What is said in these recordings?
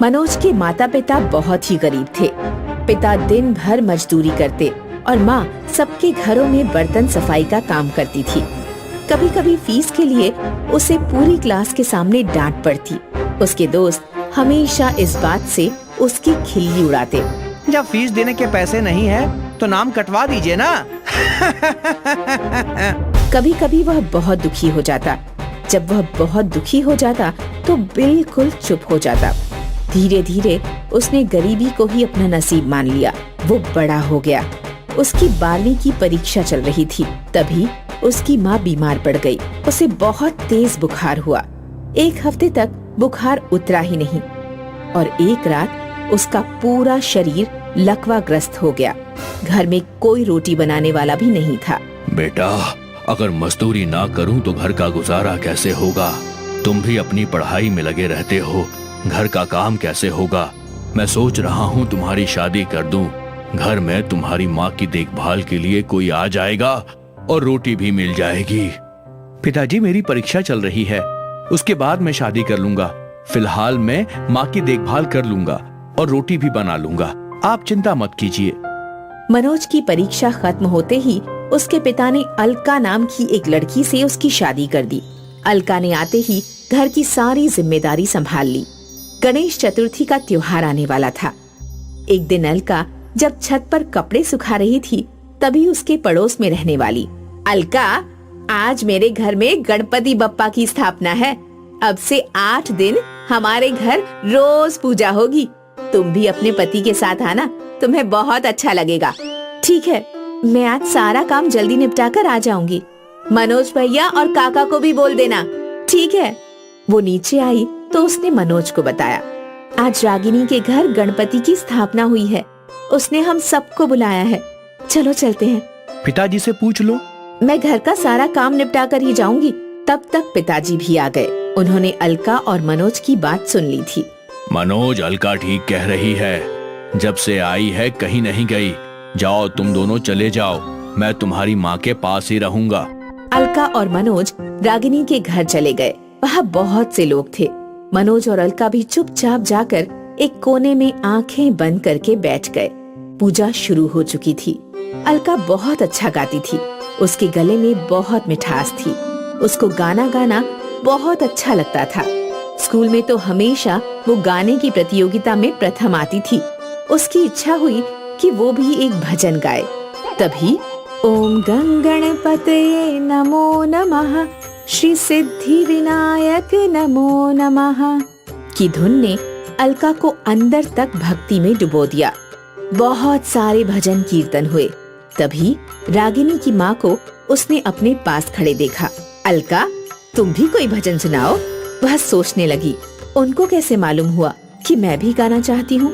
मनोज के माता पिता बहुत ही गरीब थे। पिता दिन भर मजदूरी करते और माँ सबके घरों में बर्तन सफाई का काम करती थी। कभी कभी फीस के लिए उसे पूरी क्लास के सामने डांट पड़ती। उसके दोस्त हमेशा इस बात से उसकी खिल्ली उड़ाते। जब फीस देने के पैसे नहीं है तो नाम कटवा दीजिए ना। कभी कभी वह बहुत दुखी हो जाता। जब वह बहुत दुखी हो जाता तो बिल्कुल चुप हो जाता। धीरे धीरे उसने गरीबी को ही अपना नसीब मान लिया। वो बड़ा हो गया। उसकी 12वीं की परीक्षा चल रही थी। तभी उसकी माँ बीमार पड़ गई। उसे बहुत तेज बुखार हुआ। 1 हफ्ते तक बुखार उतरा ही नहीं और एक रात उसका पूरा शरीर लकवाग्रस्त हो गया। घर में कोई रोटी बनाने वाला भी नहीं था। बेटा, अगर मजदूरी ना करूं तो घर का गुजारा कैसे होगा? तुम भी अपनी पढ़ाई में लगे रहते हो, घर का काम कैसे होगा? मैं सोच रहा हूं तुम्हारी शादी कर दूं। घर में तुम्हारी माँ की देखभाल के लिए कोई आ जाएगा और रोटी भी मिल जाएगी। पिताजी, मेरी परीक्षा चल रही है, उसके बाद मैं शादी कर लूंगा। फिलहाल मैं माँ की देखभाल कर लूंगा और रोटी भी बना लूंगा। आप चिंता मत कीजिए। मनोज की परीक्षा खत्म होते ही उसके पिता ने अलका नाम की एक लड़की से उसकी शादी कर दी। अलका ने आते ही घर की सारी जिम्मेदारी संभाल ली। गणेश चतुर्थी का त्योहार आने वाला था। एक दिन अलका जब छत पर कपड़े सुखा रही थी, तभी उसके पड़ोस में रहने वाली अलका, आज मेरे घर में गणपति बप्पा की स्थापना है। अब से 8 दिन हमारे घर रोज पूजा होगी। तुम भी अपने पति के साथ आना, तुम्हें बहुत अच्छा लगेगा। ठीक है, मैं आज सारा काम जल्दी निपटा कर आ जाऊंगी। मनोज भैया और काका को भी बोल देना। ठीक है। वो नीचे आई तो उसने मनोज को बताया, आज रागिनी के घर गणपति की स्थापना हुई है। उसने हम सबको बुलाया है। चलो चलते हैं। पिताजी से पूछ लो। मैं घर का सारा काम निपटा कर ही जाऊंगी। तब तक पिताजी भी आ गए। उन्होंने अलका और मनोज की बात सुन ली थी। मनोज, अलका ठीक कह रही है। जब से आई है कहीं नहीं गई। जाओ, तुम दोनों चले जाओ, मैं तुम्हारी माँ के पास ही रहूंगा। अलका और मनोज रागिनी के घर चले गए। वहाँ बहुत से लोग थे। मनोज और अलका भी चुपचाप जाकर एक कोने में आंखें बंद करके बैठ गए। पूजा शुरू हो चुकी थी। अलका बहुत अच्छा गाती थी। उसके गले में बहुत मिठास थी। उसको गाना गाना बहुत अच्छा लगता था। स्कूल में तो हमेशा वो गाने की प्रतियोगिता में प्रथम आती थी। उसकी इच्छा हुई कि वो भी एक भजन गाए। तभी ओम गंगणपतये नमो नमः, श्री सिद्धि विनायक नमो नमः की धुन ने अलका को अंदर तक भक्ति में डुबो दिया। बहुत सारे भजन कीर्तन हुए। तभी रागिनी की माँ को उसने अपने पास खड़े देखा। अलका, तुम भी कोई भजन सुनाओ। वह सोचने लगी, उनको कैसे मालूम हुआ कि मैं भी गाना चाहती हूँ।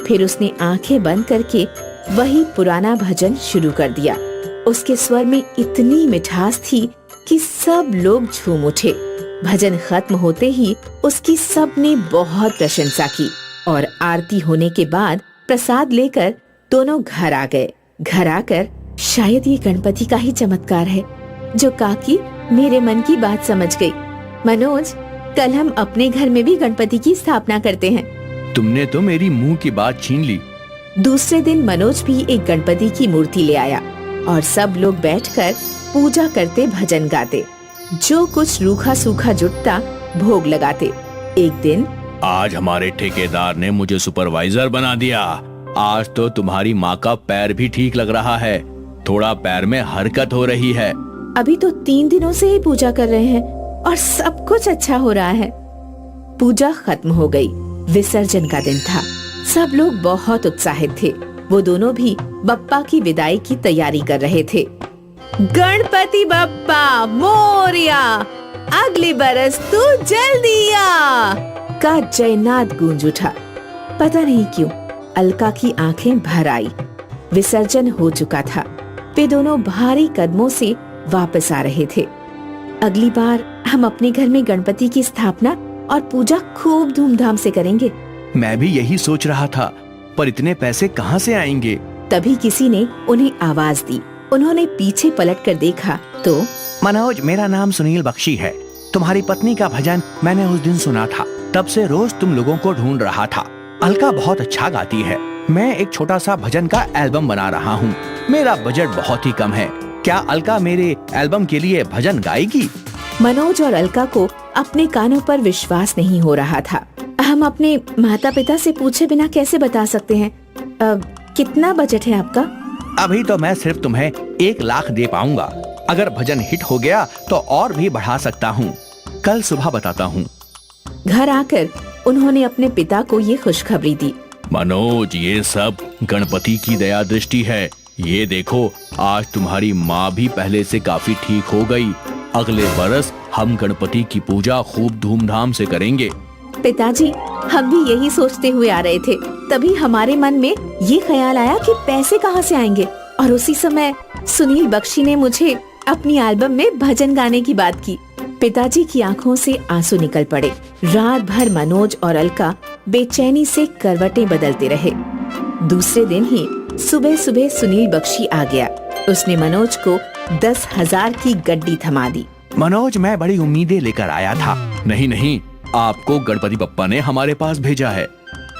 फिर उसने आंखें बंद करके वही पुराना भजन शुरू कर दिया। उसके स्वर में इतनी मिठास थी कि सब लोग झूम उठे। भजन खत्म होते ही उसकी सबने बहुत प्रशंसा की और आरती होने के बाद प्रसाद लेकर दोनों घर आ गए। घर आकर शायद ये गणपति का ही चमत्कार है जो काकी मेरे मन की बात समझ गई। मनोज, कल हम अपने घर में भी गणपति की स्थापना करते हैं। तुमने तो मेरी मुंह की बात छीन ली। दूसरे दिन मनोज भी एक गणपति की मूर्ति ले आया और सब लोग बैठकर पूजा करते, भजन गाते। जो कुछ रूखा सूखा जुटता भोग लगाते। एक दिन, आज हमारे ठेकेदार ने मुझे सुपरवाइजर बना दिया। आज तो तुम्हारी माँ का पैर भी ठीक लग रहा है। थोड़ा पैर में हरकत हो रही है। अभी तो 3 दिनों से ही पूजा कर रहे हैं और सब कुछ अच्छा हो रहा है। पूजा खत्म हो गई। विसर्जन का दिन था। सब लोग बहुत उत्साहित थे। वो दोनों भी बप्पा की विदाई की तैयारी कर रहे थे। गणपति बप्पा मोरिया, अगली बरस तू जल्दी आ का जयनाद गूंज उठा। पता नहीं क्यों अलका की आंखें भर आई। विसर्जन हो चुका था। वे दोनों भारी कदमों से वापस आ रहे थे। अगली बार हम अपने घर में गणपति की स्थापना और पूजा खूब धूमधाम से करेंगे। मैं भी यही सोच रहा था, पर इतने पैसे कहाँ से आएंगे? तभी किसी ने उन्हें आवाज दी। उन्होंने पीछे पलटकर देखा तो मनोज, मेरा नाम सुनील बख्शी है। तुम्हारी पत्नी का भजन मैंने उस दिन सुना था। तब से रोज तुम लोगों को ढूंढ रहा था। अलका बहुत अच्छा गाती है। मैं एक छोटा सा भजन का एल्बम बना रहा हूँ। मेरा बजट बहुत ही कम है। क्या अलका मेरे एल्बम के लिए भजन गाएगी? मनोज और अलका को अपने कानों पर विश्वास नहीं हो रहा था। हम अपने माता पिता से पूछे बिना कैसे बता सकते हैं? कितना बजट है आपका? अभी तो मैं सिर्फ तुम्हें 1 लाख दे पाऊंगा। अगर भजन हिट हो गया तो और भी बढ़ा सकता हूँ। कल सुबह बताता हूँ। घर आकर उन्होंने अपने पिता को ये खुशखबरी दी। मनोज, ये सब गणपति की दया दृष्टि है। ये देखो, आज तुम्हारी माँ भी पहले से काफी ठीक हो गई। अगले बरस हम गणपति की पूजा खूब धूमधाम से करेंगे। पिताजी, हम भी यही सोचते हुए आ रहे थे। तभी हमारे मन में ये ख्याल आया कि पैसे कहाँ से आएंगे, और उसी समय सुनील बख्शी ने मुझे अपनी एल्बम में भजन गाने की बात की। पिताजी की आंखों से आंसू निकल पड़े। रात भर मनोज और अलका बेचैनी से करवटें बदलते रहे। दूसरे दिन ही सुबह सुबह सुनील बख्शी आ गया। उसने मनोज को 10,000 की गड्डी थमा दी। मनोज, मैं बड़ी उम्मीदें लेकर आया था। नहीं नहीं, आपको गणपति बप्पा ने हमारे पास भेजा है।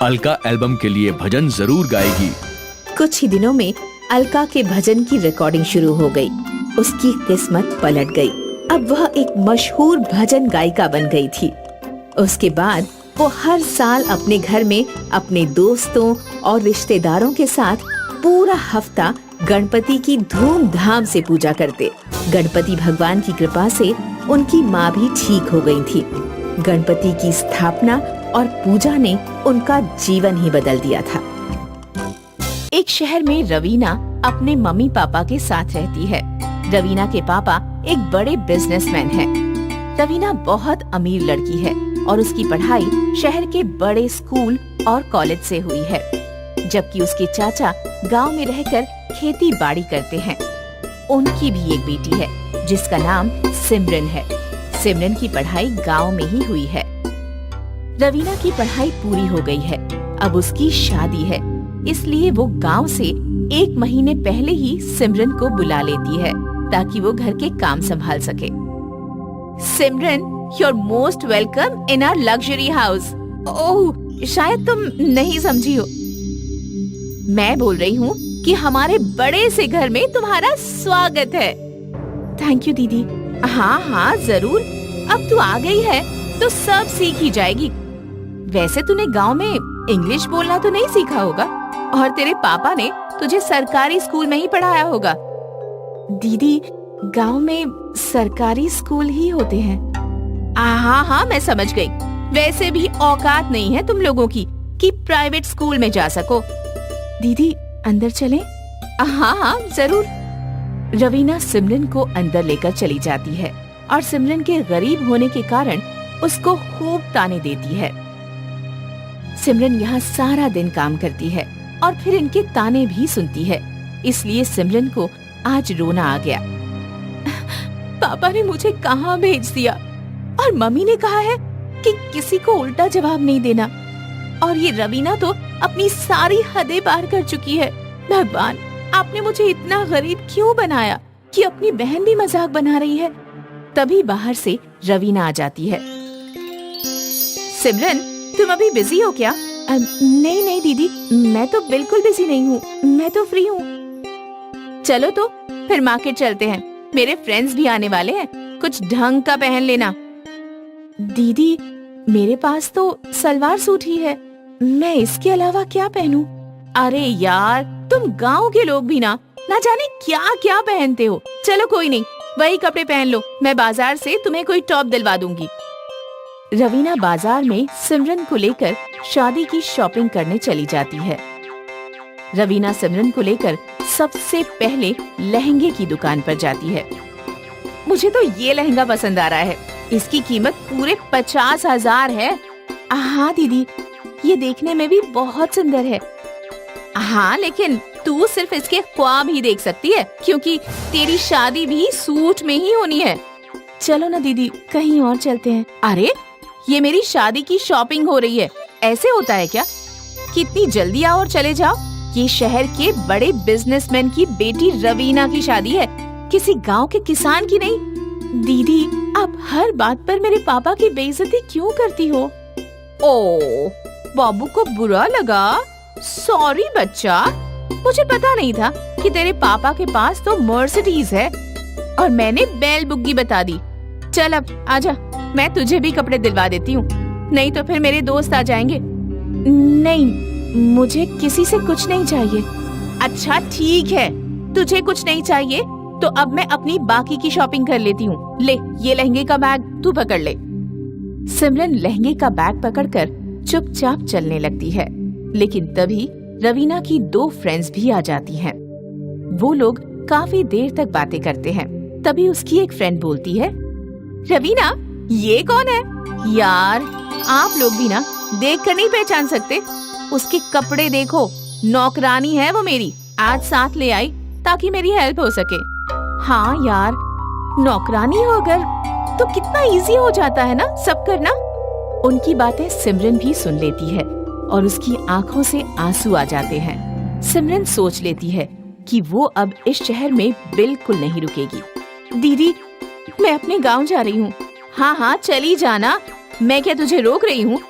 अलका एल्बम के लिए भजन जरूर गाएगी। कुछ ही दिनों में अलका के भजन की रिकॉर्डिंग शुरू हो गई। उसकी किस्मत पलट गई। अब वह एक मशहूर भजन गायिका बन गई थी। उसके बाद वो हर साल अपने घर में अपने दोस्तों और रिश्तेदारों के साथ पूरा हफ्ता गणपति की धूमधाम से पूजा करते। गणपति भगवान की कृपा से उनकी माँ भी ठीक हो गई थी। गणपति की स्थापना और पूजा ने उनका जीवन ही बदल दिया था। एक शहर में रवीना अपने मम्मी पापा के साथ रहती है। रवीना के पापा एक बड़े बिजनेसमैन हैं। रवीना बहुत अमीर लड़की है और उसकी पढ़ाई शहर के बड़े स्कूल और कॉलेज से हुई है, जबकि उसके चाचा गांव में रहकर खेती बाड़ी करते हैं। उनकी भी एक बेटी है जिसका नाम सिमरन है। सिमरन की पढ़ाई गांव में ही हुई है। रवीना की पढ़ाई पूरी हो गई है। अब उसकी शादी है, इसलिए वो गांव से 1 महीने पहले ही सिमरन को बुला लेती है ताकि वो घर के काम संभाल सके। सिमरन, you're most welcome in our luxury house. ओह, शायद तुम नहीं समझी हो। मैं बोल रही हूँ कि हमारे बड़े से घर में तुम्हारा स्वागत है। थैंक यू दीदी। हाँ हाँ जरूर, अब तू आ गई है तो सब सीख ही जाएगी। वैसे तूने गांव में इंग्लिश बोलना तो नहीं सीखा होगा, और तेरे पापा ने तुझे सरकारी स्कूल में ही पढ़ाया होगा। दीदी, गांव में सरकारी स्कूल ही होते हैं। हाँ हाँ, मैं समझ गई। वैसे भी औकात नहीं है तुम लोगों की कि प्राइवेट स्कूल में जा सको। दीदी, अंदर चलें? हाँ हाँ जरूर। रवीना सिमरन को अंदर लेकर चली जाती है और सिमरन के गरीब होने के कारण उसको खूब ताने देती है। सिमरन यहाँ सारा दिन काम करती है और फिर इनके ताने भी सुनती है, इसलिए सिमरन को आज रोना आ गया। पापा ने मुझे कहाँ भेज दिया, और मम्मी ने कहा है कि किसी को उल्टा जवाब नहीं देना, और ये रवीना तो अपनी सारी हदें पार कर चुकी है। भगवान, आपने मुझे इतना गरीब क्यों बनाया कि अपनी बहन भी मजाक बना रही है। तभी बाहर से रवीना आ जाती है। सिमरन, तुम अभी बिजी हो क्या? नहीं नहीं दीदी, मैं तो बिल्कुल बिजी नहीं हूँ, मैं तो फ्री हूँ। चलो तो फिर मार्केट चलते हैं, मेरे फ्रेंड्स भी आने वाले हैं, कुछ ढंग का पहन लेना। दीदी, मेरे पास तो सलवार सूट ही है, मैं इसके अलावा क्या पहनूं? अरे यार, तुम गांव के लोग भी ना जाने क्या क्या पहनते हो। चलो कोई नहीं, वही कपड़े पहन लो, मैं बाजार से तुम्हें कोई टॉप दिलवा दूंगी। रवीना बाजार में सिमरन को लेकर शादी की शॉपिंग करने चली जाती है। रवीना सिमरन को लेकर सबसे पहले लहंगे की दुकान पर जाती है। मुझे तो ये लहंगा पसंद आ रहा है, इसकी कीमत पूरे 50,000 है। हाँ दीदी, ये देखने में भी बहुत सुंदर है। हाँ, लेकिन तू सिर्फ इसके ख्वाब ही देख सकती है, क्योंकि तेरी शादी भी सूट में ही होनी है। चलो ना दीदी, कहीं और चलते हैं। अरे, ये मेरी शादी की शॉपिंग हो रही है, ऐसे होता है क्या? कितनी जल्दी आओ और चले जाओ। ये शहर के बड़े बिजनेसमैन की बेटी रवीना की शादी है, किसी गांव के किसान की नहीं। दीदी, आप हर बात पर मेरे पापा की बेइज्जती क्यों करती हो? ओह, बाबू को बुरा लगा? सॉरी बच्चा, मुझे पता नहीं था कि तेरे पापा के पास तो मर्सिडीज है और मैंने बैल बुग्गी बता दी। चल अब आजा, मैं तुझे भी कपड़े दिलवा देती हूँ, नहीं तो फिर मेरे दोस्त आ जाएंगे। नहीं, मुझे किसी से कुछ नहीं चाहिए। अच्छा ठीक है, तुझे कुछ नहीं चाहिए तो अब मैं अपनी बाकी की शॉपिंग कर लेती हूँ। ले, ये लहंगे का बैग तू पकड़ ले। सिमरन लहंगे का बैग पकड़कर चुपचाप चलने लगती है, लेकिन तभी रवीना की 2 फ्रेंड्स भी आ जाती हैं। वो लोग काफी देर तक बातें करते हैं। तभी उसकी एक फ्रेंड बोलती है, रवीना ये कौन है? यार आप लोग भी ना देखकर नहीं पहचान सकते? उसके कपड़े देखो, नौकरानी है वो मेरी, आज साथ ले आई ताकि मेरी हेल्प हो सके। हाँ यार, नौकरानी हो अगर तो कितना इजी हो जाता है ना सब करना। उनकी बातें सिमरन भी सुन लेती है और उसकी आंखों से आंसू आ जाते हैं। सिमरन सोच लेती है कि वो अब इस शहर में बिल्कुल नहीं रुकेगी। दीदी, मैं अपने गांव जा रही हूँ। हाँ हाँ चली जाना, मैं क्या तुझे रोक रही हूँ,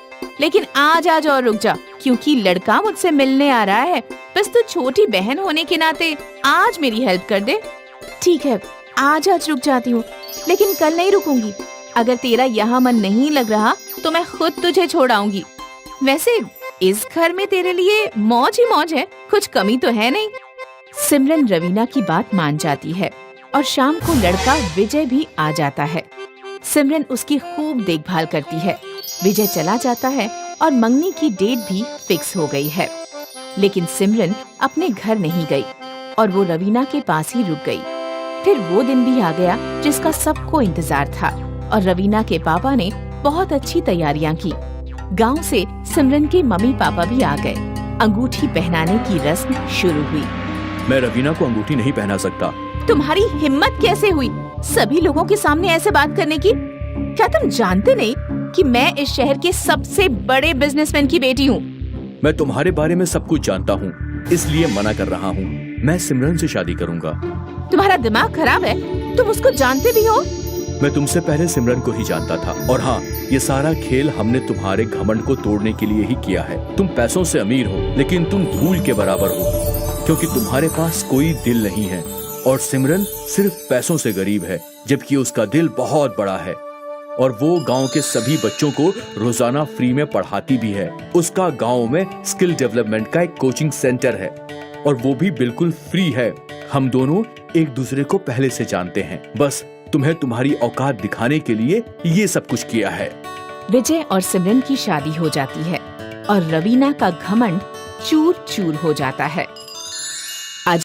लेकिन आज और रुक जा, क्योंकि लड़का मुझसे मिलने आ रहा है। बस तू छोटी बहन होने के नाते आज मेरी हेल्प कर दे। ठीक है, आज रुक जाती हूँ, लेकिन कल नहीं रुकूंगी। अगर तेरा यहाँ मन नहीं लग रहा तो मैं खुद तुझे छोड़ आऊंगी। वैसे इस घर में तेरे लिए मौज ही मौज है, कुछ कमी तो है नहीं। सिमरन रवीना की बात मान जाती है और शाम को लड़का विजय भी आ जाता है। सिमरन उसकी खूब देखभाल करती है। विजय चला जाता है और मंगनी की डेट भी फिक्स हो गई है, लेकिन सिमरन अपने घर नहीं गई और वो रवीना के पास ही रुक गई। फिर वो दिन भी आ गया जिसका सबको इंतजार था और रवीना के पापा ने बहुत अच्छी तैयारियां की। गांव से सिमरन के मम्मी पापा भी आ गए। अंगूठी पहनाने की रस्म शुरू हुई। मैं रवीना को अंगूठी नहीं पहना सकता। तुम्हारी हिम्मत कैसे हुई सभी लोगों के सामने ऐसे बात करने की? क्या तुम जानते नहीं कि मैं इस शहर के सबसे बड़े बिजनेसमैन की बेटी हूँ? मैं तुम्हारे बारे में सब कुछ जानता हूँ, इसलिए मना कर रहा हूँ। मैं सिमरन से शादी करूँगा। तुम्हारा दिमाग खराब है? तुम उसको जानते भी हो? मैं तुमसे पहले सिमरन को ही जानता था, और हाँ, ये सारा खेल हमने तुम्हारे घमंड को तोड़ने के लिए ही किया है। तुम पैसों से अमीर हो, लेकिन तुम धूल के बराबर हो, क्योंकि तुम्हारे पास कोई दिल नहीं है, और सिमरन सिर्फ पैसों से गरीब है, जबकि उसका दिल बहुत बड़ा है और वो गांव के सभी बच्चों को रोजाना फ्री में पढ़ाती भी है। उसका गांव में स्किल डेवलपमेंट का एक कोचिंग सेंटर है और वो भी बिल्कुल फ्री है। हम दोनों एक दूसरे को पहले से जानते हैं, बस तुम्हें तुम्हारी औकात दिखाने के लिए ये सब कुछ किया है। विजय और सिमरन की शादी हो जाती है और रवीना का घमंड चूर चूर हो जाता है।